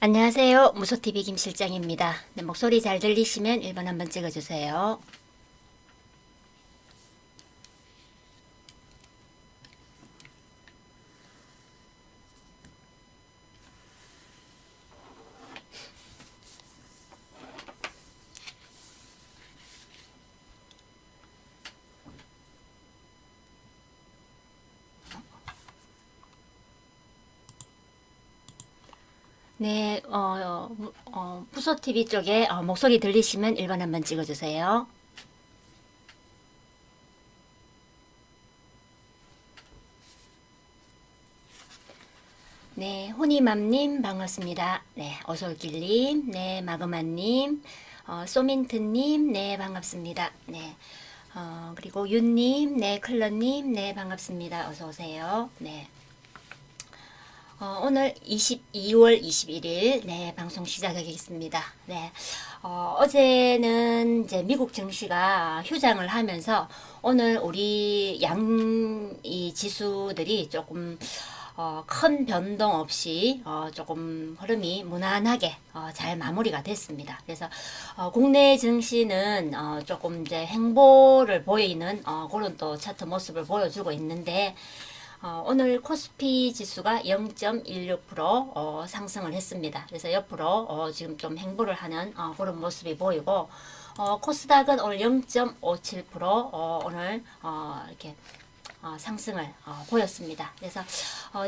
안녕하세요. 무소TV 김 실장입니다. 네, 목소리 잘 들리시면 1번 한번 찍어주세요. 네, 무소TV 쪽에 목소리 들리시면 1번 한번 찍어주세요. 네, 호니맘님 반갑습니다. 네, 어솔길님, 네, 마그마님, 소민트님, 네, 반갑습니다. 네, 그리고 윤님, 네, 클러님, 네, 반갑습니다. 어서오세요. 네. 오늘 2월 21일 네 방송 시작하겠습니다. 네, 어제는 이제 미국 증시가 휴장을 하면서 오늘 우리 이 지수들이 조금 큰 변동 없이 조금 흐름이 무난하게 잘 마무리가 됐습니다. 그래서 국내 증시는 조금 이제 횡보를 보이는 그런 또 차트 모습을 보여주고 있는데 오늘 코스피 지수가 0.16% 상승을 했습니다. 그래서 옆으로 지금 좀 횡보를 하는 그런 모습이 보이고 코스닥은 오늘 0.57% 오늘 이렇게 상승을 보였습니다. 그래서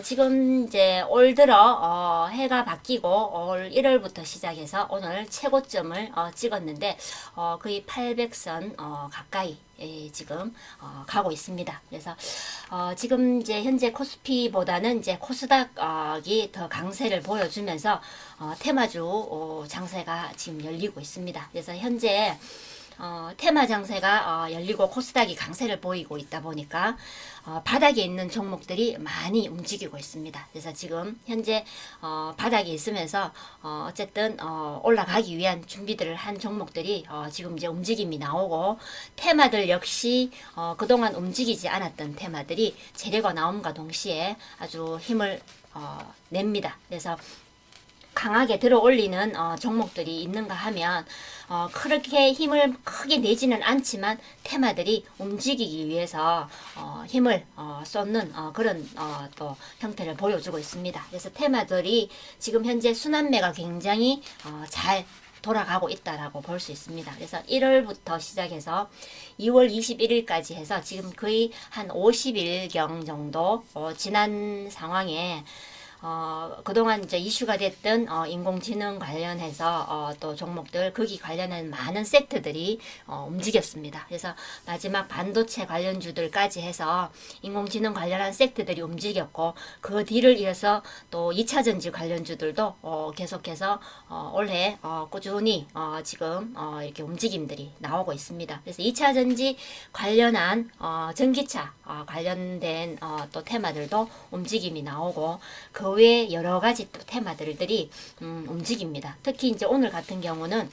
지금 이제 올 들어 해가 바뀌고 올 1월부터 시작해서 오늘 최고점을 찍었는데 거의 800선 가까이 지금 가고 있습니다. 그래서 지금 이제 현재 코스피보다는 이제 코스닥이 더 강세를 보여주면서 테마주 장세가 지금 열리고 있습니다. 그래서 현재 테마 장세가 열리고 코스닥이 강세를 보이고 있다 보니까 바닥에 있는 종목들이 많이 움직이고 있습니다. 그래서 지금 현재 바닥에 있으면서 어쨌든 올라가기 위한 준비들을 한 종목들이 지금 이제 움직임이 나오고 테마들 역시 그동안 움직이지 않았던 테마들이 재료가 나옴과 동시에 아주 힘을 냅니다. 그래서 강하게 들어 올리는 종목들이 있는가 하면 그렇게 힘을 크게 내지는 않지만 테마들이 움직이기 위해서 힘을 쏟는 그런 또 형태를 보여주고 있습니다. 그래서 테마들이 지금 현재 순환매가 굉장히 잘 돌아가고 있다라고 볼 수 있습니다. 그래서 1월부터 시작해서 2월 21일까지 해서 지금 거의 한 50일경 정도 지난 상황에 그동안 이제 이슈가 됐던 인공지능 관련해서 또 종목들 거기 관련한 많은 섹터들이 움직였습니다. 그래서 마지막 반도체 관련주들까지 해서 인공지능 관련한 섹터들이 움직였고 그 뒤를 이어서 또 2차전지 관련주들도 계속해서 올해 꾸준히 지금 이렇게 움직임들이 나오고 있습니다. 그래서 2차전지 관련한 전기차 관련된 또 테마들도 움직임이 나오고 그 외에 여러 가지 또 테마들이 움직입니다. 특히 이제 오늘 같은 경우는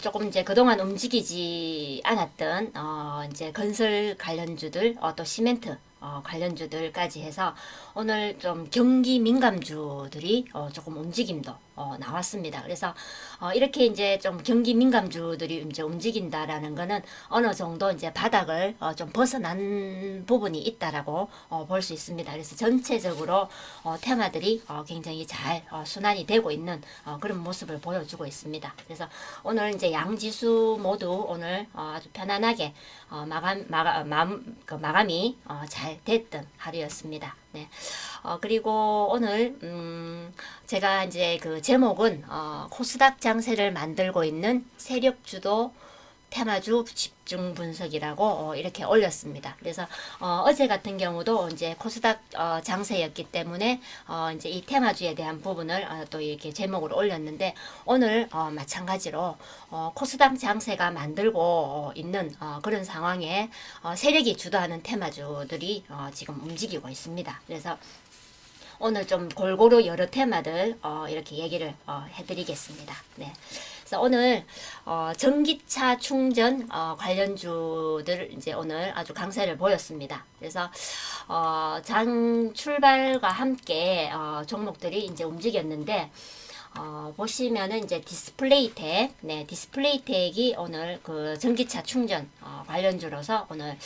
조금 이제 그동안 움직이지 않았던 이제 건설 관련주들 또 시멘트 관련주들까지 해서 오늘 좀 경기 민감주들이 조금 움직임도 나왔습니다. 그래서 이렇게 이제 좀 경기 민감주들이 이제 움직인다라는 거는 어느 정도 이제 바닥을 좀 벗어난 부분이 있다라고 볼 수 있습니다. 그래서 전체적으로 테마들이 굉장히 잘 순환이 되고 있는 그런 모습을 보여주고 있습니다. 그래서 오늘 이제 양지수 모두 오늘 아주 편안하게 마감이 잘 됐던 하루였습니다. 네. 그리고 오늘 제가 이제 그 제목은 코스닥 장세를 만들고 있는 세력주도 테마주 집중 분석이라고 이렇게 올렸습니다. 그래서 어제 같은 경우도 이제 코스닥 장세였기 때문에 이제 이 테마주에 대한 부분을 또 이렇게 제목으로 올렸는데 오늘 마찬가지로 코스닥 장세가 만들고 있는 그런 상황에 세력이 주도하는 테마주들이 지금 움직이고 있습니다. 그래서 오늘 좀 골고루 여러 테마들 이렇게 얘기를 해드리겠습니다. 네. 그래서 오늘 전기차 충전 관련주들 이제 오늘 아주 강세를 보였습니다. 그래서 장 출발과 함께 종목들이 이제 움직였는데 보시면은 이제 디스플레이텍, 네, 디스플레이텍이 오늘 그 전기차 충전 관련주로서 오늘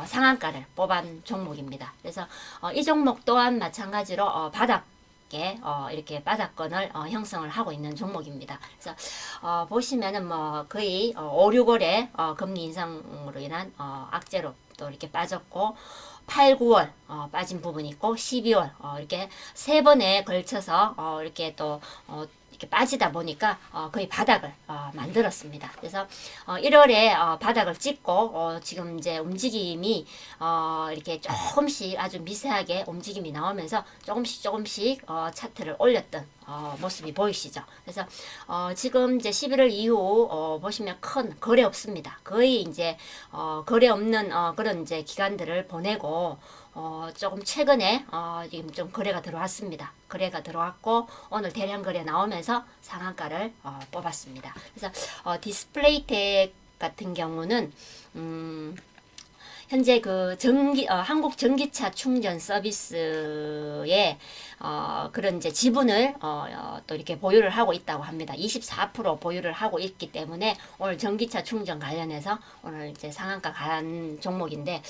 상한가를 뽑은 종목입니다. 그래서 이 종목 또한 마찬가지로 바닥 이렇게 바닥권을 형성을 하고 있는 종목입니다. 그래서 보시면은 뭐 거의 5, 6월에 금리 인상으로 인한 악재로 또 이렇게 빠졌고 8, 9월 빠진 부분이 있고 12월 이렇게 세 번에 걸쳐서 이렇게 또 이렇게 빠지다 보니까 거의 바닥을 만들었습니다. 그래서 1월에 바닥을 찍고 지금 이제 움직임이 이렇게 조금씩 아주 미세하게 움직임이 나오면서 조금씩 차트를 올렸던 모습이 보이시죠. 그래서 지금 이제 11월 이후 보시면 큰 거래 없습니다. 거의 이제 거래 없는 그런 이제 기간들을 보내고 조금 최근에 지금 좀 거래가 들어왔습니다. 거래가 들어왔고 오늘 대량 거래 나오면서 상한가를 뽑았습니다. 그래서 디스플레이텍 같은 경우는 현재 그 한국 전기차 충전 서비스에 그런 이제 지분을 또 이렇게 보유를 하고 있다고 합니다. 24% 보유를 하고 있기 때문에 오늘 전기차 충전 관련해서 오늘 이제 상한가 간 종목인데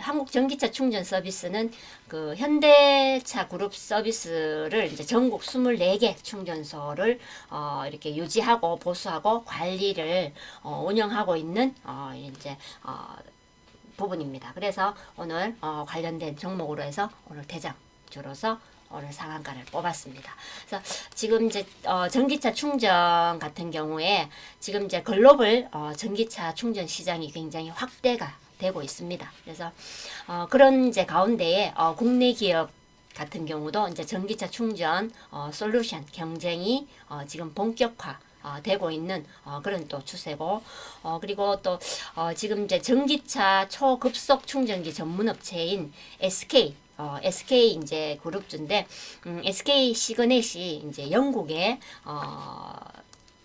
한국 전기차 충전 서비스는 그 현대차 그룹 서비스를 이제 전국 24개 충전소를 이렇게 유지하고 보수하고 관리를 운영하고 있는 이제 부분입니다. 그래서 오늘 관련된 종목으로 해서 오늘 대장주로서 오늘 상한가를 뽑았습니다. 그래서 지금 이제 전기차 충전 같은 경우에 지금 이제 글로벌 전기차 충전 시장이 굉장히 확대가 되고 있습니다. 그래서 그런 이제 가운데에 국내 기업 같은 경우도 이제 전기차 충전 솔루션 경쟁이 지금 본격화 되고 있는 그런 또 추세고 그리고 또 지금 이제 전기차 초급속 충전기 전문 업체인 SK 이제 그룹주인데 SK 시그넷이 이제 영국에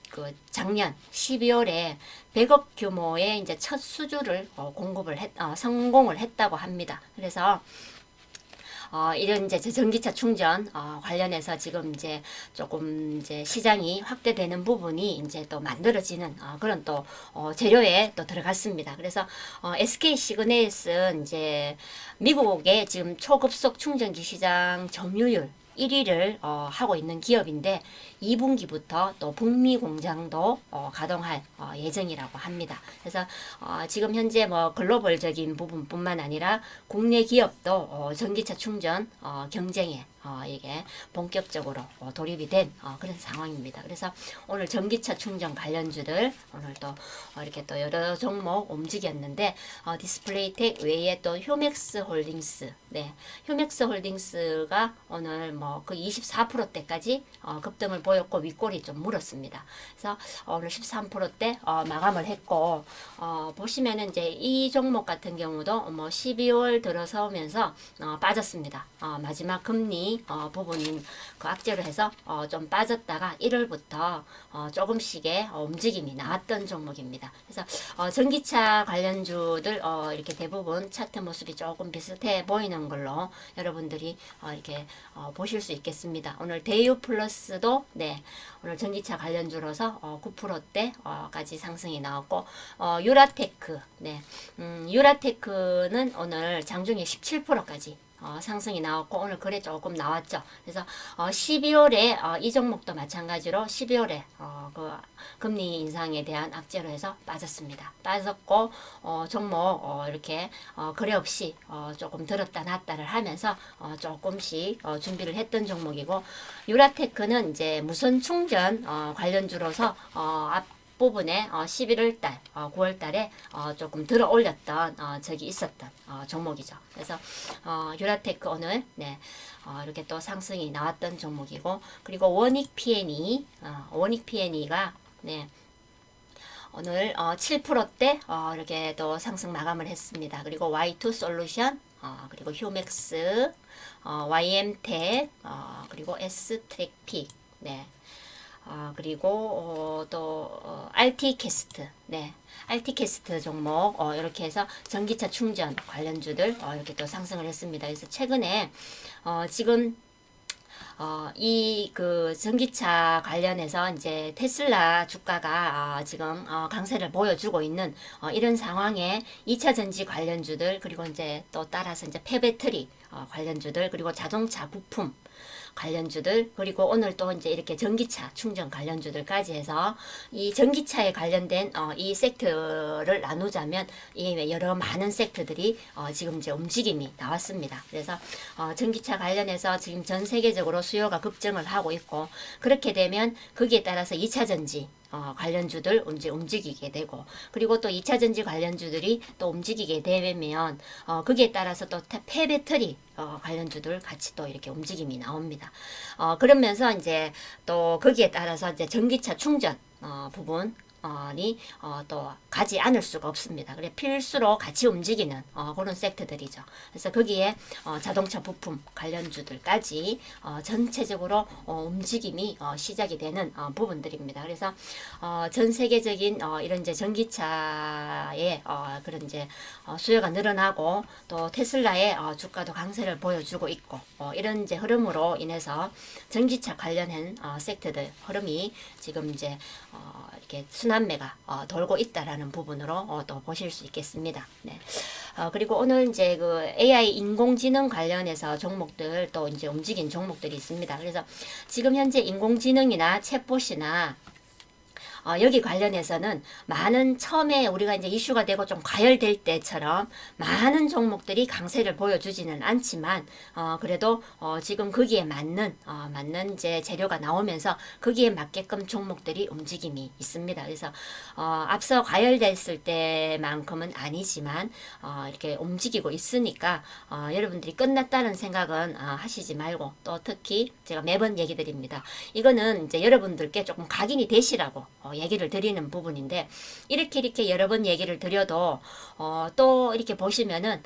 그 작년 12월에 100억 규모의 이제 첫 수주를 공급을 성공을 했다고 합니다. 그래서 이런 이제 전기차 충전 관련해서 지금 이제 조금 이제 시장이 확대되는 부분이 이제 또 만들어지는 그런 또 재료에 또 들어갔습니다. 그래서 SK 시그넷은 이제 미국의 지금 초급속 충전기 시장 점유율 1위를 하고 있는 기업인데 2분기부터 또 북미 공장도 가동할 예정이라고 합니다. 그래서 지금 현재 뭐 글로벌적인 부분뿐만 아니라 국내 기업도 전기차 충전 경쟁에 이게 본격적으로 돌입이 된 그런 상황입니다. 그래서 오늘 전기차 충전 관련주들 오늘 또 이렇게 또 여러 종목 움직였는데 디스플레이텍 외에 또 효맥스 홀딩스, 네, 효맥스 홀딩스가 오늘 뭐 그 24%대까지 급등을 보였고 윗골이 좀 물었습니다. 그래서 오늘 13%대 마감을 했고 보시면은 이제 이 종목 같은 경우도 뭐 12월 들어서면서 빠졌습니다. 마지막 금리 부분인 그 악재로 해서 좀 빠졌다가 1월부터 조금씩의 움직임이 나왔던 종목입니다. 그래서 전기차 관련주들 이렇게 대부분 차트 모습이 조금 비슷해 보이는 걸로 여러분들이 이렇게 보실 수 있겠습니다. 오늘 대유 플러스도 네 오늘 전기차 관련주로서 9%대까지 상승이 나왔고 유라테크 네 유라테크는 오늘 장중에 17%까지 상승이 나왔고 오늘 거래 조금 나왔죠. 그래서 12월에 이 종목도 마찬가지로 12월에 그 금리 인상에 대한 악재로 해서 빠졌습니다. 빠졌고 종목 이렇게 거래 없이 조금 들었다 놨다를 하면서 조금씩 준비를 했던 종목이고 유라테크는 이제 무선 충전 관련주로서 부분에 11월 달, 9월 달에 조금 들어 올렸던 적이 있었던 종목이죠. 그래서 유라테크 오늘 네, 이렇게 또 상승이 나왔던 종목이고 그리고 원익 P&E가 네, 오늘 7%대 이렇게 또 상승 마감을 했습니다. 그리고 Y2 솔루션 그리고 휴맥스 YM텍 그리고 S트랙픽 네. 그리고 RT캐스트, 네, RT캐스트 종목 이렇게 해서 전기차 충전 관련주들 이렇게 또 상승을 했습니다. 그래서 최근에 지금 이 그 전기차 관련해서 이제 테슬라 주가가 지금 강세를 보여주고 있는 이런 상황에 2차 전지 관련주들, 그리고 이제 또 따라서 이제 폐배터리 관련주들, 그리고 자동차 부품 관련주들, 그리고 오늘 또 이제 이렇게 전기차 충전 관련주들까지 해서 이 전기차에 관련된 이 섹터를 나누자면 이 여러 많은 섹터들이 지금 이제 움직임이 나왔습니다. 그래서 전기차 관련해서 지금 전 세계적으로 수요가 급증을 하고 있고, 그렇게 되면 거기에 따라서 2차 전지 관련주들 이제 움직이게 되고, 그리고 또 2차 전지 관련주들이 또 움직이게 되면 거기에 따라서 또 폐배터리 관련주들 같이 또 이렇게 움직임이 나옵니다. 그러면서 이제 또 거기에 따라서 이제 전기차 충전 부분 이 또 가지 않을 수가 없습니다. 그래 필수로 같이 움직이는 그런 섹터들이죠. 그래서 거기에 자동차 부품 관련주들까지 전체적으로 움직임이 시작이 되는 부분들입니다. 그래서 전 세계적인 이런 이제 전기차의 그런 이제 수요가 늘어나고, 또 테슬라의 주가도 강세를 보여주고 있고, 이런 이제 흐름으로 인해서 전기차 관련한 섹터들 흐름이 지금 이제 이렇게 순환매가 돌고 있다라는 부분으로 또 보실 수 있겠습니다. 네. 그리고 오늘 이제 그 AI 인공지능 관련해서 종목들 또 이제 움직인 종목들이 있습니다. 그래서 지금 현재 인공지능이나 챗봇이나 여기 관련해서는 많은 처음에 우리가 이제 이슈가 되고 좀 과열될 때처럼 많은 종목들이 강세를 보여주지는 않지만 그래도 지금 거기에 맞는 이제 재료가 나오면서 거기에 맞게끔 종목들이 움직임이 있습니다. 그래서 앞서 과열됐을 때만큼은 아니지만 이렇게 움직이고 있으니까 여러분들이 끝났다는 생각은 하시지 말고, 또 특히 제가 매번 얘기 드립니다. 이거는 이제 여러분들께 조금 각인이 되시라고 얘기를 드리는 부분인데, 이렇게 여러 번 얘기를 드려도 또 이렇게 보시면은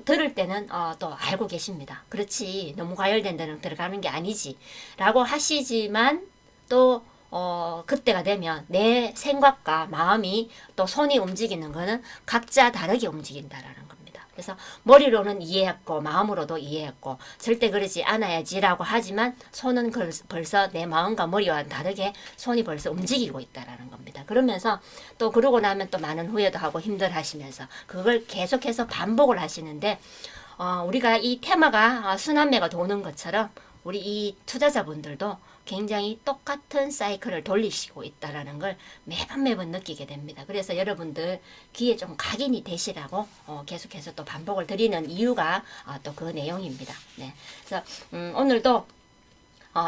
들을 때는 또 알고 계십니다. 그렇지, 너무 과열된 데는 들어가는 게 아니지 라고 하시지만, 또 그때가 되면 내 생각과 마음이 또 손이 움직이는 거는 각자 다르게 움직인다라는 겁니다. 그래서 머리로는 이해했고 마음으로도 이해했고 절대 그러지 않아야지라고 하지만 손은 벌써 내 마음과 머리와 다르게 손이 벌써 움직이고 있다라는 겁니다. 그러면서 또 그러고 나면 또 많은 후회도 하고 힘들어하시면서 그걸 계속해서 반복을 하시는데, 우리가 이 테마가 순환매가 도는 것처럼 우리 이 투자자분들도 굉장히 똑같은 사이클을 돌리시고 있다라는 걸 매번 느끼게 됩니다. 그래서 여러분들 귀에 좀 각인이 되시라고 계속해서 또 반복을 드리는 이유가 또 그 내용입니다. 네. 그래서 오늘도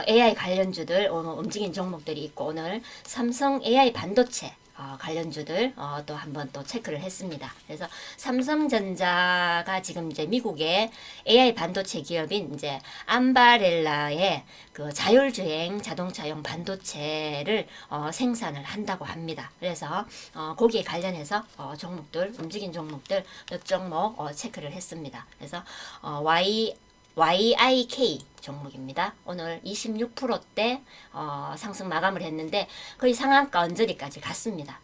AI 관련주들 움직인 종목들이 있고, 오늘 삼성 AI 반도체 관련주들 또 한번 또 체크를 했습니다. 그래서 삼성전자가 지금 이제 미국의 AI 반도체 기업인 이제 암바렐라의 그 자율주행 자동차용 반도체를 생산을 한다고 합니다. 그래서 거기에 관련해서 종목들 움직인 종목들 몇 종목 체크를 했습니다. 그래서 YIK 종목입니다. 오늘 26%대 상승 마감을 했는데 거의 상한가 언저리까지 갔습니다.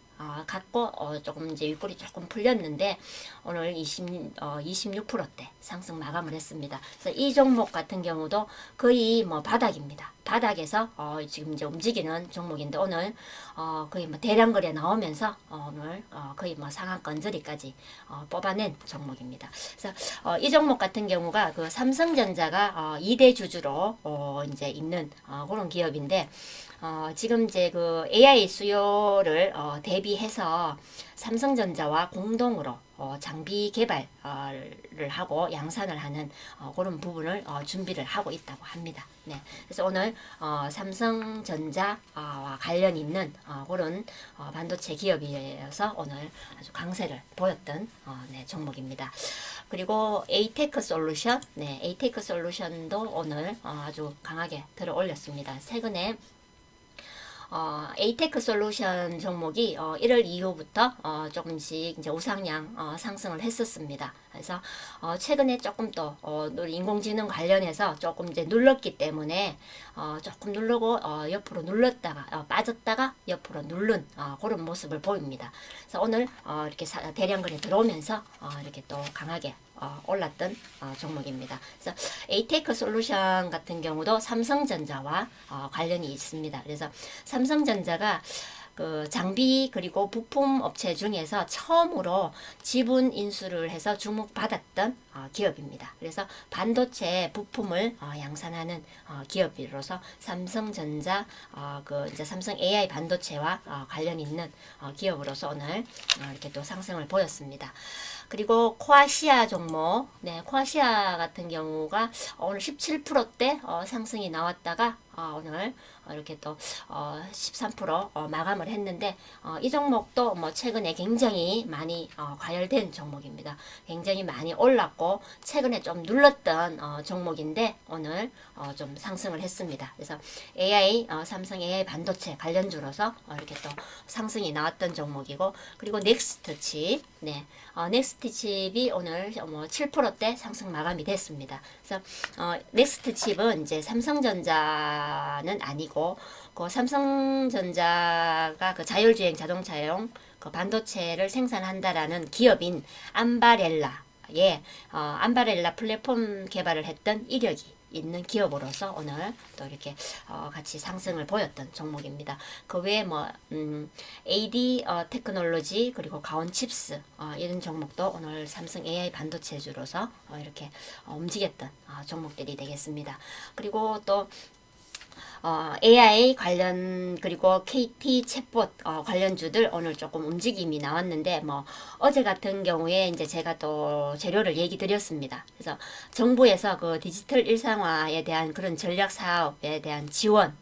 갔고 조금 이제 윗골이 조금 풀렸는데 오늘 26%대 상승 마감을 했습니다. 그래서 이 종목 같은 경우도 거의 뭐 바닥입니다. 바닥에서 지금 이제 움직이는 종목인데 오늘 거의 뭐 대량 거래 나오면서 오늘 거의 뭐 상한가 언저리까지 뽑아낸 종목입니다. 그래서 이 종목 같은 경우가 그 삼성전자가 2대 주주로 이제 있는 그런 기업인데, 지금 이제 그 AI 수요를 대비해서 삼성전자와 공동으로 장비 개발을 하고 양산을 하는 그런 부분을 준비를 하고 있다고 합니다. 네. 그래서 오늘 삼성전자와 관련 있는 그런 반도체 기업이어서 오늘 아주 강세를 보였던 네, 종목입니다. 그리고 에이테크 솔루션, 네, 에이테크 솔루션도 오늘 아주 강하게 들어 올렸습니다. 최근에 에이테크 솔루션 종목이 1월 이후부터 조금씩 이제 우상향 상승을 했었습니다. 그래서 최근에 조금 또 인공지능 관련해서 조금 이제 눌렀기 때문에 조금 누르고 옆으로 눌렀다가 빠졌다가 옆으로 누른 그런 모습을 보입니다. 그래서 오늘 이렇게 대량거래 들어오면서 이렇게 또 강하게 올랐던 종목입니다. 그래서 에이테크 솔루션 같은 경우도 삼성전자와 관련이 있습니다. 그래서 삼성전자가 그 장비 그리고 부품 업체 중에서 처음으로 지분 인수를 해서 주목받았던 기업입니다. 그래서 반도체 부품을 양산하는 기업으로서 삼성전자 그 이제 삼성 AI 반도체와 관련 있는 기업으로서 오늘 이렇게 또 상승을 보였습니다. 그리고 코아시아 종목, 네, 코아시아 같은 경우가 오늘 17%대 상승이 나왔다가 오늘 이렇게 또 13% 마감을 했는데 이 종목도 뭐 최근에 굉장히 많이 과열된 종목입니다. 굉장히 많이 올랐고 최근에 좀 눌렀던 종목인데 오늘 좀 상승을 했습니다. 그래서 AI 삼성 AI 반도체 관련주로서 이렇게 또 상승이 나왔던 종목이고 그리고 넥스트 칩, 네, 넥스트 칩이 오늘 뭐 7%대 상승 마감이 됐습니다. 그래서 넥스트 칩은 이제 삼성전자는 아니고 그 삼성전자가 그 자율주행 자동차용 그 반도체를 생산한다라는 기업인 암바렐라의 암바렐라 플랫폼 개발을 했던 이력이 있는 기업으로서 오늘 또 이렇게 같이 상승을 보였던 종목입니다. 그 외에 뭐 AD 테크놀로지 그리고 가온 칩스 이런 종목도 오늘 삼성 AI 반도체주로서 이렇게 움직였던 종목들이 되겠습니다. 그리고 또 AI 관련 그리고 KT 챗봇 관련주들 오늘 조금 움직임이 나왔는데 뭐 어제 같은 경우에 이제 제가 또 재료를 얘기 드렸습니다. 그래서 정부에서 그 디지털 일상화에 대한 그런 전략 사업에 대한 지원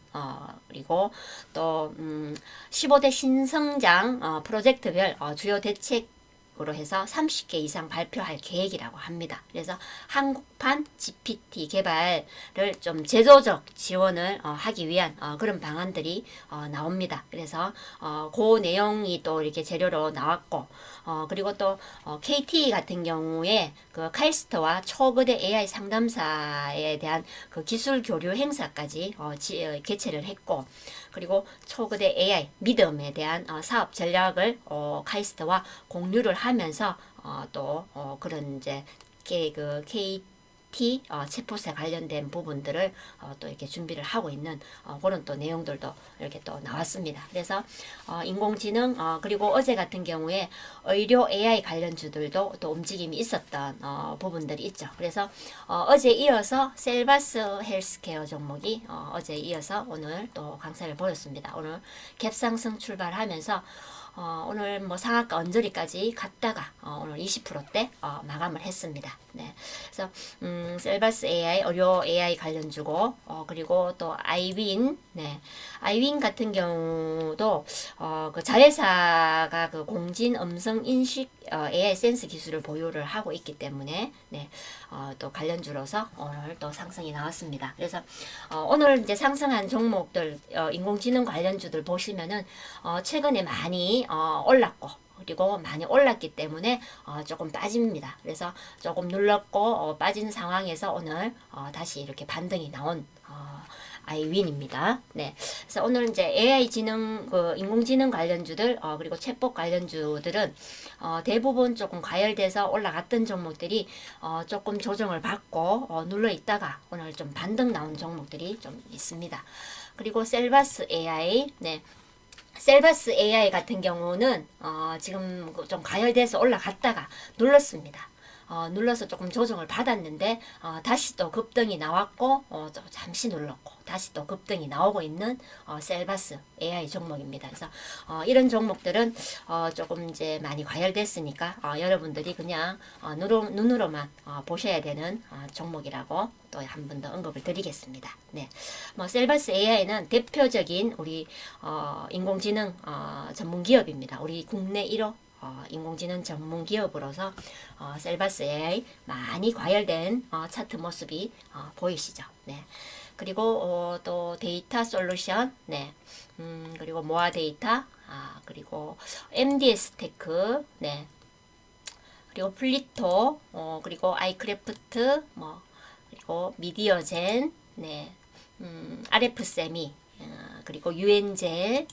그리고 또 15대 신성장 프로젝트별 주요 대책 으로 해서 30개 이상 발표할 계획이라고 합니다. 그래서 한국판 GPT 개발을 좀 제도적 지원을 하기 위한 그런 방안들이 나옵니다. 그래서 그 내용이 또 이렇게 재료로 나왔고 그리고 또 KT 같은 경우에 그 카이스트와 초거대 AI 상담사에 대한 그 기술 교류 행사까지 개최를 했고 그리고 초거대 AI 믿음에 대한 사업 전략을 카이스트와 공유를 하면서 또 그런 이제 그 KT 챗봇에 관련된 부분들을 또 이렇게 준비를 하고 있는 그런 또 내용들도 이렇게 또 나왔습니다. 그래서 인공지능 그리고 어제 같은 경우에 의료 AI 관련주들도 또 움직임이 있었던 부분들이 있죠. 그래서 어제 이어서 셀바스 헬스케어 종목이 어제 이어서 오늘 또 강세를 보였습니다. 오늘 갭상승 출발하면서 오늘 뭐 상한가 언저리까지 갔다가 오늘 20%대 마감을 했습니다. 네. 그래서 셀바스 AI 의료 AI 관련주고 그리고 또 아이윈, 네. 아이윈 같은 경우도 그 자회사가 그 공진 음성 인식 AI 센스 기술을 보유를 하고 있기 때문에 네. 또 관련주로서 오늘 또 상승이 나왔습니다. 그래서 오늘 이제 상승한 종목들 인공지능 관련주들 보시면은 최근에 많이 올랐고 그리고 많이 올랐기 때문에 조금 빠집니다. 그래서 조금 눌렀고 빠진 상황에서 오늘 다시 이렇게 반등이 나온 아이윈입니다. 네. 그래서 오늘 이제 AI 지능, 그 인공지능 관련주들, 그리고 챗봇 관련주들은, 대부분 조금 과열돼서 올라갔던 종목들이, 조금 조정을 받고, 눌러 있다가 오늘 좀 반등 나온 종목들이 좀 있습니다. 그리고 셀바스 AI, 네. 셀바스 AI 같은 경우는, 지금 좀 과열돼서 올라갔다가 눌렀습니다. 눌러서 조금 조정을 받았는데 다시 또 급등이 나왔고 잠시 눌렀고 다시 또 급등이 나오고 있는 셀바스 AI 종목입니다. 그래서 이런 종목들은 조금 이제 많이 과열됐으니까 여러분들이 그냥 눈으로만 보셔야 되는 종목이라고 또 한 번 더 언급을 드리겠습니다. 네, 뭐 셀바스 AI는 대표적인 우리 인공지능 전문 기업입니다. 우리 국내 1호 인공지능 전문 기업으로서 셀바스에 많이 과열된 차트 모습이 보이시죠. 네. 그리고 또 데이터 솔루션, 네. 그리고 모아 데이터, 그리고 MDS 테크, 네. 그리고 플리토, 그리고 아이크래프트, 그리고 미디어젠, 네. RF 세미, 그리고 유엔젤,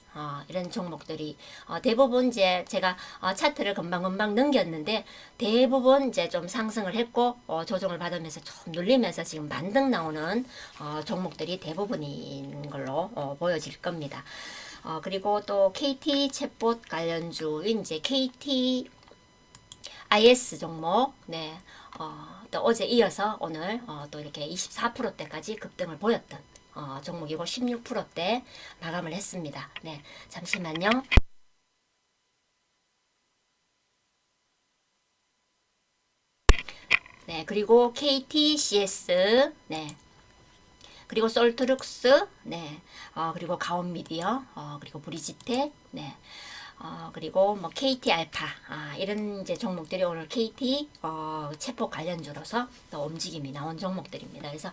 이런 종목들이 대부분 이제 제가 차트를 금방금방 넘겼는데 대부분 이제 좀 상승을 했고 조정을 받으면서 좀 눌리면서 지금 만등 나오는 종목들이 대부분인 걸로 보여질 겁니다. 그리고 또 KT 챗봇 관련주인 이제 KT IS 종목, 네, 또 어제 이어서 오늘 또 이렇게 24%대까지 급등을 보였던 종목이고 16%대 마감을 했습니다. 네, 잠시만요. 네, 그리고 KTCS, 네, 그리고 솔트룩스, 네, 그리고 가온미디어, 그리고 브리지텍, 네, 그리고 뭐 KT 알파, 이런 이제 종목들이 오늘 KT 체포 관련주로서 또 움직임이 나온 종목들입니다. 그래서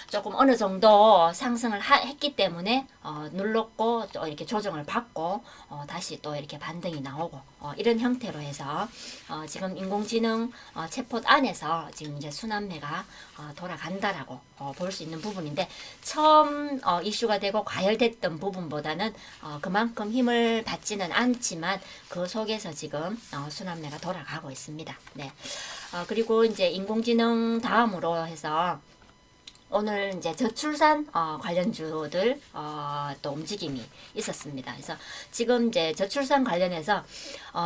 조금 어느 정도 상승을 했기 때문에 눌렀고 또 이렇게 조정을 받고 다시 또 이렇게 반등이 나오고 이런 형태로 해서 지금 인공지능 챗봇 안에서 지금 이제 순환매가 돌아간다라고 볼 수 있는 부분인데 처음 이슈가 되고 과열됐던 부분보다는 그만큼 힘을 받지는 않지만 그 속에서 지금 순환매가 돌아가고 있습니다. 네. 그리고 이제 인공지능 다음으로 해서 오늘 이제 저출산 관련주들 또 움직임이 있었습니다. 그래서 지금 이제 저출산 관련해서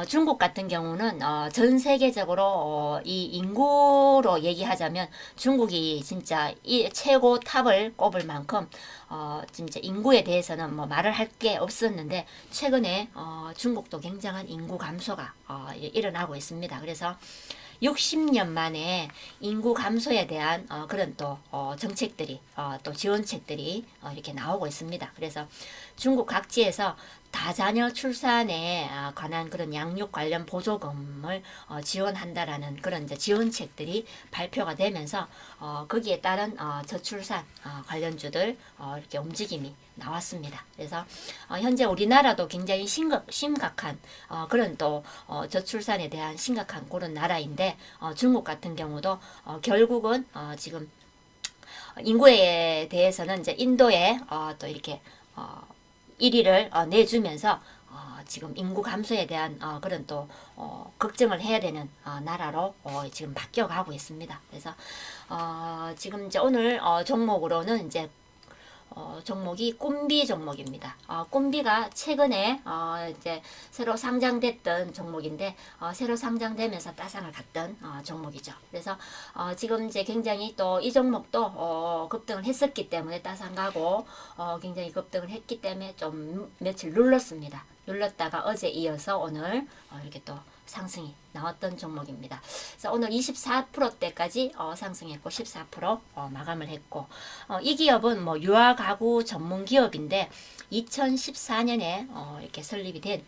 중국 같은 경우는 전 세계적으로 이 인구로 얘기하자면 중국이 진짜 이 최고 탑을 꼽을 만큼 진짜 인구에 대해서는 뭐 말을 할 게 없었는데 최근에 중국도 굉장한 인구 감소가 일어나고 있습니다. 그래서 60년 만에 인구 감소에 대한 그런 또 정책들이 또 지원책들이 이렇게 나오고 있습니다. 그래서 중국 각지에서 다자녀 출산에 관한 그런 양육 관련 보조금을 지원한다라는 그런 이제 지원책들이 발표가 되면서 거기에 따른 저출산 관련주들 이렇게 움직임이 나왔습니다. 그래서 현재 우리나라도 굉장히 심각한 그런 또 저출산에 대한 심각한 그런 나라인데 중국 같은 경우도 결국은 지금 인구에 대해서는 이제 인도에 또 이렇게 1위를 내주면서 지금 인구 감소에 대한 그런 또 걱정을 해야 되는 나라로 지금 바뀌어가고 있습니다. 그래서 지금 이제 오늘 종목으로는 이제 종목이 꼼비 종목입니다. 꼼비가 최근에 이제 새로 상장됐던 종목인데 새로 상장되면서 따상을 갔던 종목이죠. 그래서 지금 이제 굉장히 또 이 종목도 급등을 했었기 때문에 따상 가고 굉장히 급등을 했기 때문에 좀 며칠 눌렀습니다. 눌렀다가 어제 이어서 오늘 이렇게 또 상승이 나왔던 종목입니다. 그래서 오늘 24%대까지 상승했고 14% 마감을 했고 이 기업은 뭐 유아 가구 전문 기업인데 2014년에 이렇게 설립이 된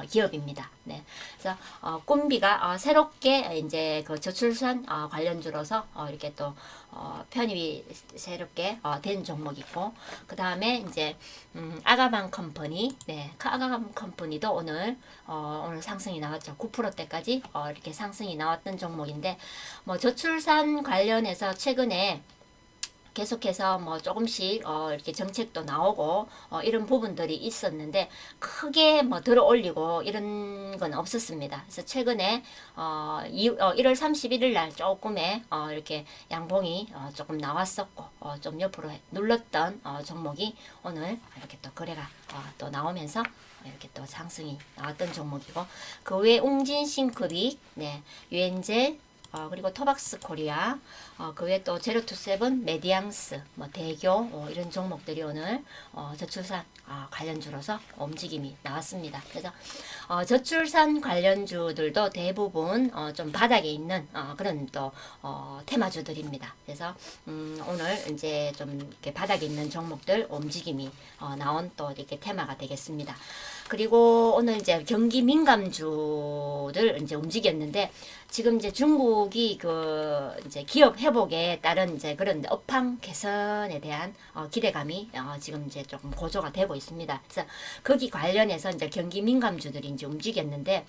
기업입니다. 네. 그래서 꼼비가 새롭게 이제 그 저출산 관련주로서 이렇게 또 편입이 새롭게 된 종목이고 그 다음에 이제 아가방 컴퍼니, 네, 아가방 컴퍼니도 오늘 상승이 나왔죠. 9%대까지 이렇게 상승이 나왔던 종목인데 뭐 저출산 관련해서 최근에 계속해서 뭐 조금씩 이렇게 정책도 나오고 이런 부분들이 있었는데 크게 뭐 들어 올리고 이런 건 없었습니다. 그래서 최근에 1월 31일 날 조금의 이렇게 양봉이 조금 나왔었고 좀 옆으로 눌렀던 종목이 오늘 이렇게 또 거래가 또 나오면서 이렇게 또 상승이 나왔던 종목이고 그 외에 웅진 싱크빅, 네, 유엔젤, 그리고 토박스 코리아, 그 외에 또 제로투세븐, 메디앙스, 뭐 대교 이런 종목들이 오늘 저출산 관련주로서 움직임이 나왔습니다. 그래서 저출산 관련주들도 대부분 좀 바닥에 있는 그런 또 테마주들입니다. 그래서 오늘 이제 좀 이렇게 바닥에 있는 종목들 움직임이 나온 또 이렇게 테마가 되겠습니다. 그리고 오늘 이제 경기 민감주들 이제 움직였는데 지금 이제 중국이 그 이제 기업 회복에 따른 이제 그런 업황 개선에 대한 기대감이 지금 이제 조금 고조가 되고 있습니다. 그래서 거기 관련해서 이제 경기 민감주들이 이제 움직였는데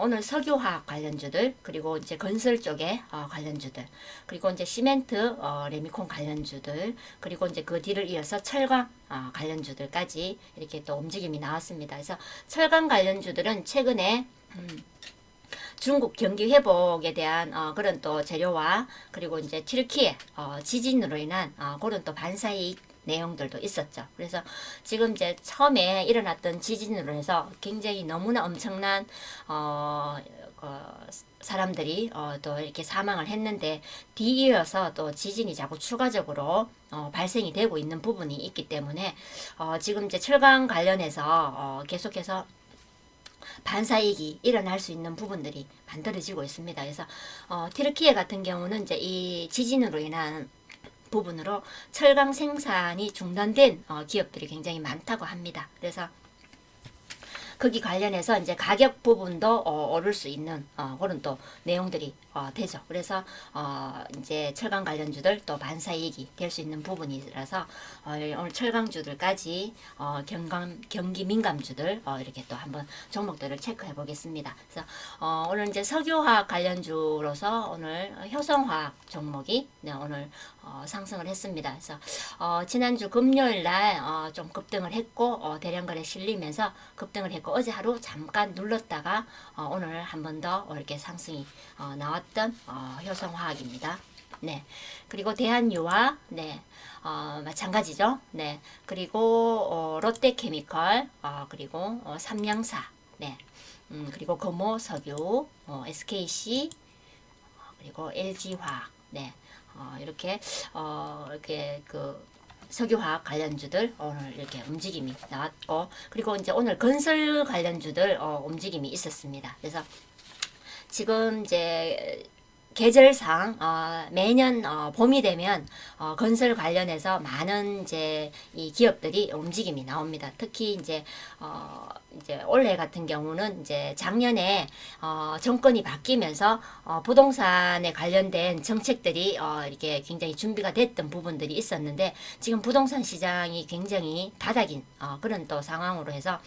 오늘 석유화학 관련주들 그리고 이제 건설 쪽에 관련주들 그리고 이제 시멘트 레미콘 관련주들 그리고 이제 그 뒤를 이어서 철강 관련주들까지 이렇게 또 움직임이 나왔습니다. 그래서 철강 관련주들은 최근에 중국 경기 회복에 대한 그런 또 재료와 그리고 이제 튀르키예 지진으로 인한 그런 또 반사이익 내용들도 있었죠. 그래서 지금 이제 처음에 일어났던 지진으로 해서 굉장히 너무나 엄청난 사람들이 또 이렇게 사망을 했는데 뒤이어서 또 지진이 자꾸 추가적으로 발생이 되고 있는 부분이 있기 때문에 지금 이제 철강 관련해서 계속해서 반사이익이 일어날 수 있는 부분들이 만들어지고 있습니다. 그래서 튀르키예 같은 경우는 이제 이 지진으로 인한 부분으로 철강 생산이 중단된 기업들이 굉장히 많다고 합니다. 그래서 거기 관련해서 이제 가격 부분도 오를 수 있는 그런 또 내용들이 되죠. 그래서 이제 철강 관련주들 또 반사이익이 될 수 있는 부분이라서 오늘 철강주들까지 경기 민감주들 이렇게 또 한번 종목들을 체크해 보겠습니다. 그래서 오늘 이제 석유화학 관련주로서 오늘 효성화학 종목이 오늘 상승을 했습니다. 그래서 지난주 금요일 날 좀 급등을 했고 대량거래 실리면서 급등을 했고 어제 하루 잠깐 눌렀다가 오늘 한 번 더 이렇게 상승이 나왔던 효성화학입니다. 네. 그리고 대한유화, 네. 마찬가지죠. 네. 그리고 롯데케미컬, 그리고 삼양사, 네. 그리고 금호석유, SKC, 그리고 LG화학, 네. 이렇게 그 석유화학 관련주들 오늘 이렇게 움직임이 나왔고 그리고 이제 오늘 건설 관련주들 움직임이 있었습니다. 그래서 지금 이제 계절상 매년 봄이 되면 건설 관련해서 많은 이제 이 기업들이 움직임이 나옵니다. 특히 이제 올해 같은 경우는 이제 작년에 정권이 바뀌면서 부동산에 관련된 정책들이 이렇게 굉장히 준비가 됐던 부분들이 있었는데 지금 부동산 시장이 굉장히 바닥인 그런 또 상황으로 해서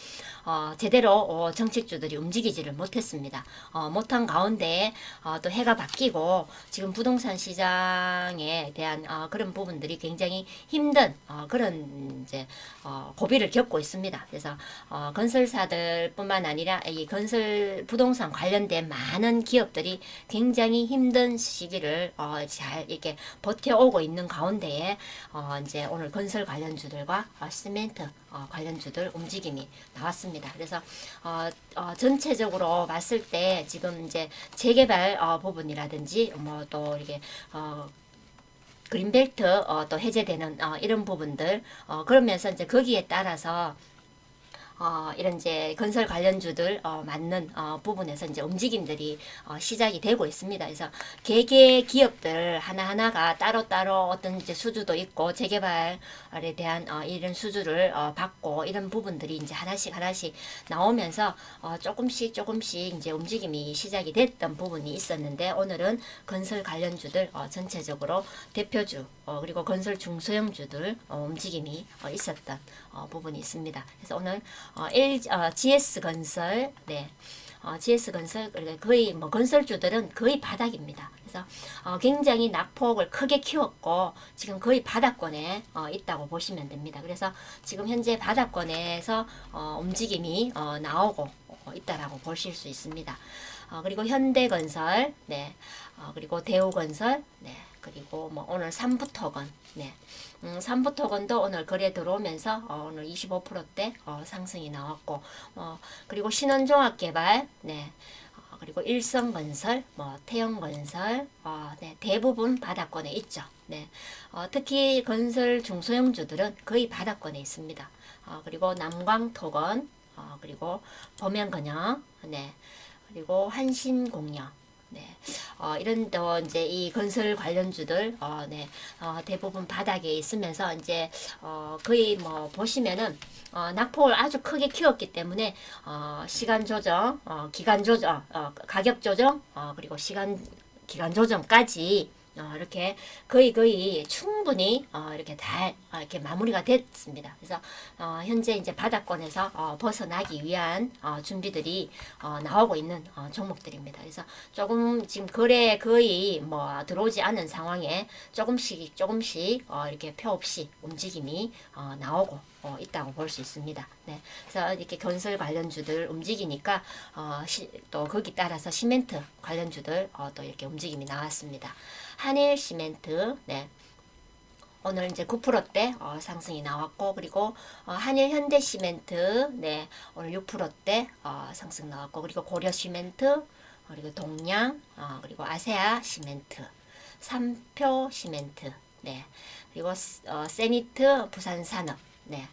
제대로 정책주들이 움직이지를 못했습니다. 못한 가운데 또 해가 바뀌고 지금 부동산 시장에 대한 그런 부분들이 굉장히 힘든 그런 이제 고비를 겪고 있습니다. 그래서 건설사들뿐만 아니라 이 건설 부동산 관련된 많은 기업들이 굉장히 힘든 시기를 잘 이렇게 버텨오고 있는 가운데에 이제 오늘 건설 관련주들과 시멘트 관련주들 움직임이 나왔습니다. 그래서 전체적으로 봤을 때 지금 이제 재개발 부분이라든지 뭐 또 이렇게 그린벨트 또 해제되는 이런 부분들 그러면서 이제 거기에 따라서 이런 이제 건설 관련주들 맞는 부분에서 이제 움직임들이 시작이 되고 있습니다. 그래서 개개 기업들 하나하나가 따로따로 어떤 이제 수주도 있고 재개발에 대한 이런 수주를 받고 이런 부분들이 이제 하나씩 나오면서 조금씩 이제 움직임이 시작이 됐던 부분이 있었는데 오늘은 건설 관련주들 전체적으로 대표주 그리고 건설 중소형주들 움직임이 있었던 부분이 있습니다. 그래서 오늘 GS건설, 네, GS건설 거의 뭐 건설주들은 거의 바닥입니다. 그래서 굉장히 낙폭을 크게 키웠고 지금 거의 바닥권에 있다고 보시면 됩니다. 그래서 지금 현재 바닥권에서 움직임이 나오고 있다라고 보실 수 있습니다. 그리고 현대건설, 네, 그리고 대우건설, 네, 그리고 뭐 오늘 삼부토건, 네. 삼부토건도 오늘 거래 들어오면서 오늘 25%대 상승이 나왔고 그리고 신원종합개발 네 그리고 일성건설, 뭐 태영건설, 네, 대부분 바닥권에 있죠. 네, 특히 건설 중소형주들은 거의 바닥권에 있습니다. 그리고 남광토건, 그리고 범연건영, 네, 그리고 한신공영, 네, 이런 또 이제 이 건설 관련주들, 네, 대부분 바닥에 있으면서 이제 거의 뭐 보시면은 낙폭을 아주 크게 키웠기 때문에 시간 조정, 기간 조정, 가격 조정, 그리고 기간 조정까지 이렇게 거의 충분히 이렇게 이렇게 마무리가 됐습니다. 그래서 현재 이제 바닥권에서 벗어나기 위한 준비들이 나오고 있는 종목들입니다. 그래서 조금 지금 거래 거의 뭐 들어오지 않은 상황에 조금씩 이렇게 표 없이 움직임이 나오고 있다고 볼 수 있습니다. 네, 그래서 이렇게 건설 관련주들 움직이니까 또 거기 따라서 시멘트 관련주들 또 이렇게 움직임이 나왔습니다. 한일 시멘트, 네, 오늘 이제 9%대 상승이 나왔고, 그리고 한일 현대 시멘트, 네, 오늘 6%대 상승 나왔고, 그리고 고려 시멘트, 그리고 동양, 그리고 아세아 시멘트, 삼표 시멘트, 네, 그리고 세니트 부산산업, 네,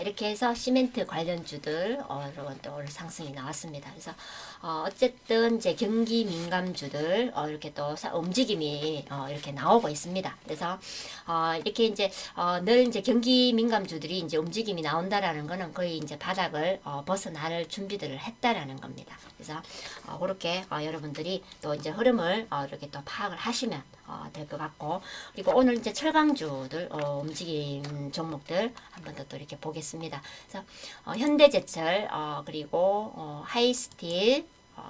이렇게 해서 시멘트 관련주들 오늘 상승이 나왔습니다. 그래서 어쨌든 이제 경기 민감주들 이렇게 또 움직임이 이렇게 나오고 있습니다. 그래서 이렇게 이제 늘 이제 경기 민감주들이 이제 움직임이 나온다라는 거는 거의 이제 바닥을 벗어날 준비들을 했다라는 겁니다. 그래서 그렇게 여러분들이 또 이제 흐름을 이렇게 또 파악을 하시면 될 것 같고, 그리고 오늘 이제 철강주들 움직임 종목들 한 번 더 또 이렇게 보겠습니다. 그래서 현대제철, 그리고 하이스틸,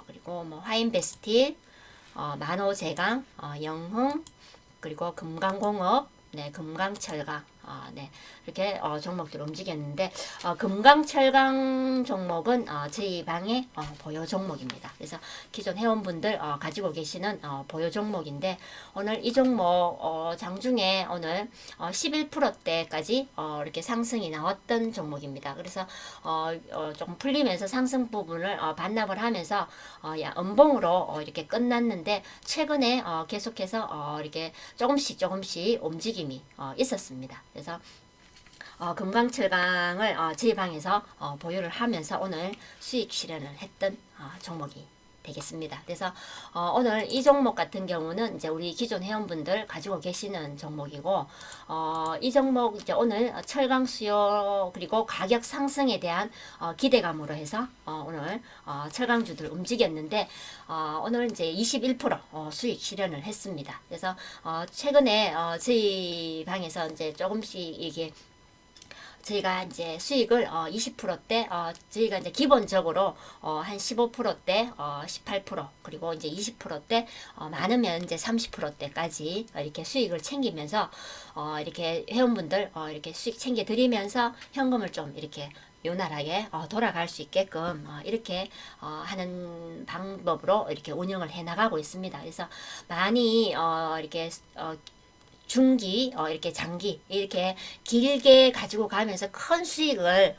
그리고 뭐 화인베스틸, 만호제강, 영흥, 그리고 금강공업, 네, 금강철강, 네, 이렇게 종목들 움직였는데 금강철강 종목은 저희 방의 보유 종목입니다. 그래서 기존 회원분들 가지고 계시는 보유 종목인데, 오늘 이 종목 장중에 오늘 11%대까지 이렇게 상승이 나왔던 종목입니다. 그래서 조금 풀리면서 상승 부분을 반납을 하면서 음봉으로 이렇게 끝났는데, 최근에 계속해서 이렇게 조금씩 움직임이 있었습니다. 그래서 금강철강을 제 방에서 보유를 하면서 오늘 수익 실현을 했던 종목이 되겠습니다. 그래서 오늘 이 종목 같은 경우는 이제 우리 기존 회원분들 가지고 계시는 종목이고, 이 종목 이제 오늘 철강 수요 그리고 가격 상승에 대한 기대감으로 해서 오늘 철강주들 움직였는데, 오늘 이제 21% 수익 실현을 했습니다. 그래서 최근에 저희 방에서 이제 조금씩 이게 저희가 이제 수익을 20%대 저희가 이제 기본적으로 한 15%대 18% 그리고 이제 20%대 많으면 이제 30%대까지 이렇게 수익을 챙기면서 이렇게 회원분들 이렇게 수익 챙겨 드리면서 현금을 좀 이렇게 요날하게 돌아갈 수 있게끔 이렇게 하는 방법으로 이렇게 운영을 해 나가고 있습니다. 그래서 많이 이렇게 중기, 이렇게 장기, 이렇게 길게 가지고 가면서 큰 수익을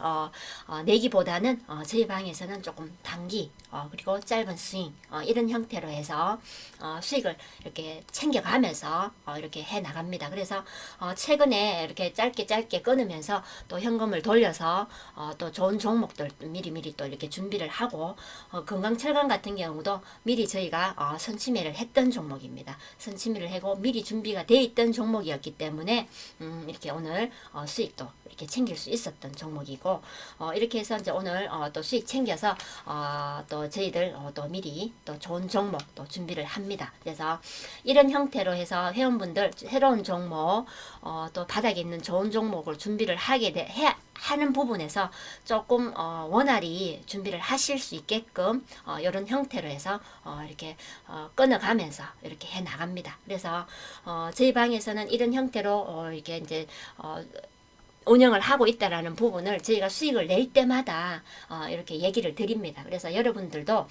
내기보다는 저희 방에서는 조금 단기, 그리고 짧은 스윙, 이런 형태로 해서 수익을 이렇게 챙겨가면서 이렇게 해 나갑니다. 그래서 최근에 이렇게 짧게 끊으면서 또 현금을 돌려서 또 좋은 종목들 미리 또 이렇게 준비를 하고, 금강철강 같은 경우도 미리 저희가 선침해를 했던 종목입니다. 선침해를 하고 미리 준비가 돼 있던 종목이었기 때문에 이렇게 오늘 수익도 이렇게 챙길 수 있었던 종목이고, 이렇게 해서 이제 오늘 또 수익 챙겨서 또 저희들 또 미리 또 좋은 종목 또 준비를 합니다. 그래서 이런 형태로 해서 회원분들 새로운 종목 또 바닥에 있는 좋은 종목을 준비를 하는 부분에서 조금 원활히 준비를 하실 수 있게끔 이런 형태로 해서 이렇게 끊어가면서 이렇게 해 나갑니다. 그래서 저희 방에서는 이런 형태로 이렇게 이제 운영을 하고 있다라는 부분을 저희가 수익을 낼 때마다 이렇게 얘기를 드립니다. 그래서 여러분들도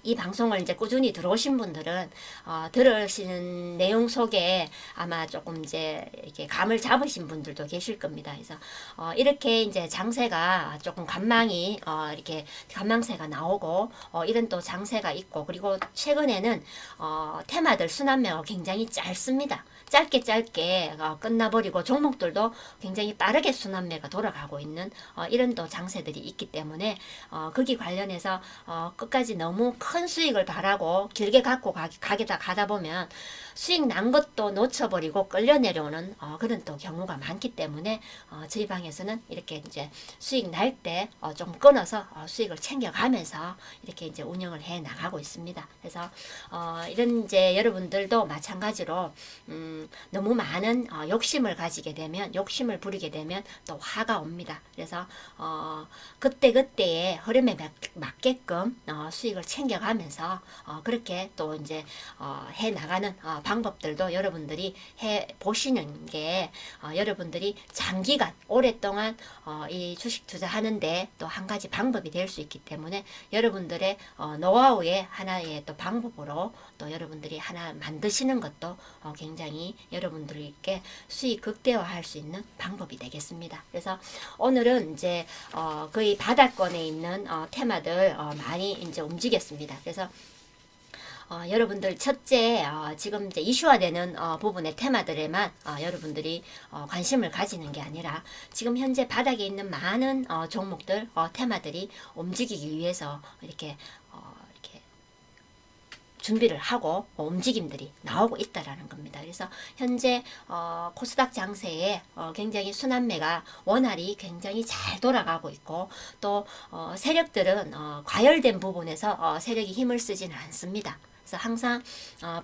이 방송을 이제 꾸준히 들어오신 분들은 들으시는 내용 속에 아마 조금 이제 이렇게 감을 잡으신 분들도 계실 겁니다. 그래서 이렇게 이제 장세가 조금 간망이 이렇게 간망세가 나오고 이런 또 장세가 있고, 그리고 최근에는 테마들 순환매가 굉장히 짧습니다. 짧게 끝나버리고 종목들도 굉장히 빠르게 순환매가 돌아가고 있는 이런 또 장세들이 있기 때문에 거기 관련해서 끝까지 너무 큰 수익을 바라고 길게 갖고 가다 보면 수익 난 것도 놓쳐버리고 끌려 내려오는 그런 또 경우가 많기 때문에 저희 방에서는 이렇게 이제 수익 날 때 좀 끊어서 수익을 챙겨가면서 이렇게 이제 운영을 해 나가고 있습니다. 그래서 이런 이제 여러분들도 마찬가지로 너무 많은 욕심을 가지게 되면, 욕심을 부리게 되면 또 화가 옵니다. 그래서 그때그때의 흐름에 맞게끔 수익을 챙겨가면서 그렇게 또 이제 해 나가는 방법들도 여러분들이 해 보시는 게 여러분들이 장기간 오랫동안 이 주식 투자하는데 또 한 가지 방법이 될 수 있기 때문에 여러분들의 노하우의 하나의 또 방법으로 또 여러분들이 하나 만드시는 것도 굉장히 여러분들께 수익 극대화할 수 있는 방법이 되겠습니다. 그래서 오늘은 이제 거의 바닥권에 있는 테마들 많이 이제 움직였습니다. 그래서 여러분들 첫째 지금 이제 이슈화되는 부분의 테마들에만 여러분들이 관심을 가지는 게 아니라 지금 현재 바닥에 있는 많은 종목들 테마들이 움직이기 위해서 이렇게 준비를 하고 움직임들이 나오고 있다라는 겁니다. 그래서 현재 코스닥 장세에 굉장히 순환매가 원활히 굉장히 잘 돌아가고 있고, 또 세력들은 과열된 부분에서 세력이 힘을 쓰지는 않습니다. 그래서 항상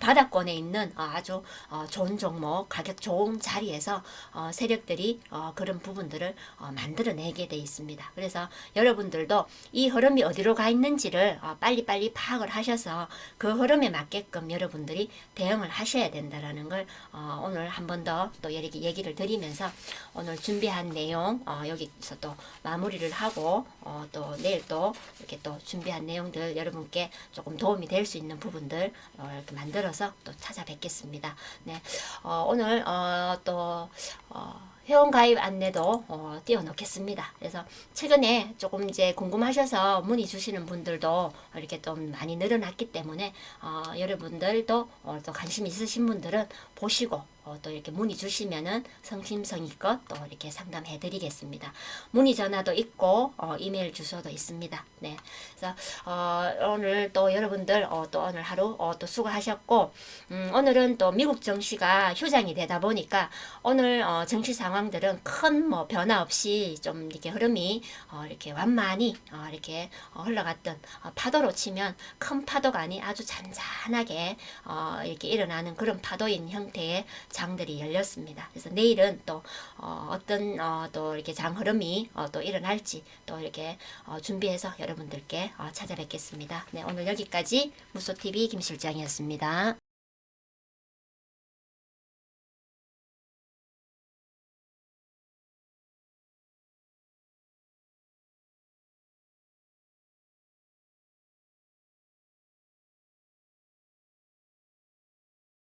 바닥권에 있는 아주 좋은 종목, 가격 좋은 자리에서 세력들이 그런 부분들을 만들어내게 돼 있습니다. 그래서 여러분들도 이 흐름이 어디로 가 있는지를 빨리빨리 파악을 하셔서 그 흐름에 맞게끔 여러분들이 대응을 하셔야 된다라는 걸 오늘 한 번 더 또 이렇게 얘기를 드리면서 오늘 준비한 내용 여기서 또 마무리를 하고 또 내일 또 이렇게 또 준비한 내용들 여러분께 조금 도움이 될 수 있는 부분들 이렇게 만들어서 또 찾아뵙겠습니다. 네, 오늘 또 회원 가입 안내도 띄워놓겠습니다. 그래서 최근에 조금 이제 궁금하셔서 문의 주시는 분들도 이렇게 좀 많이 늘어났기 때문에 여러분들도 또 관심 있으신 분들은 보시고 또 이렇게 문의 주시면은 성심성의껏 또 이렇게 상담해 드리겠습니다. 문의 전화도 있고 이메일 주소도 있습니다. 네, 그래서 오늘 또 여러분들 또 오늘 하루 또 수고하셨고, 오늘은 또 미국 정시가 휴장이 되다 보니까 오늘 정시 상황들은 큰 뭐 변화 없이 좀 이렇게 흐름이 이렇게 완만히 이렇게 흘러갔던, 파도로 치면 큰 파도가 아닌 아주 잔잔하게 이렇게 일어나는 그런 파도인 형태의 장들이 열렸습니다. 그래서 내일은 또 어떤 또 이렇게 장 흐름이 또 일어날지 또 이렇게 준비해서 여러분들께 찾아뵙겠습니다. 네, 오늘 여기까지 무소TV 김실장이었습니다.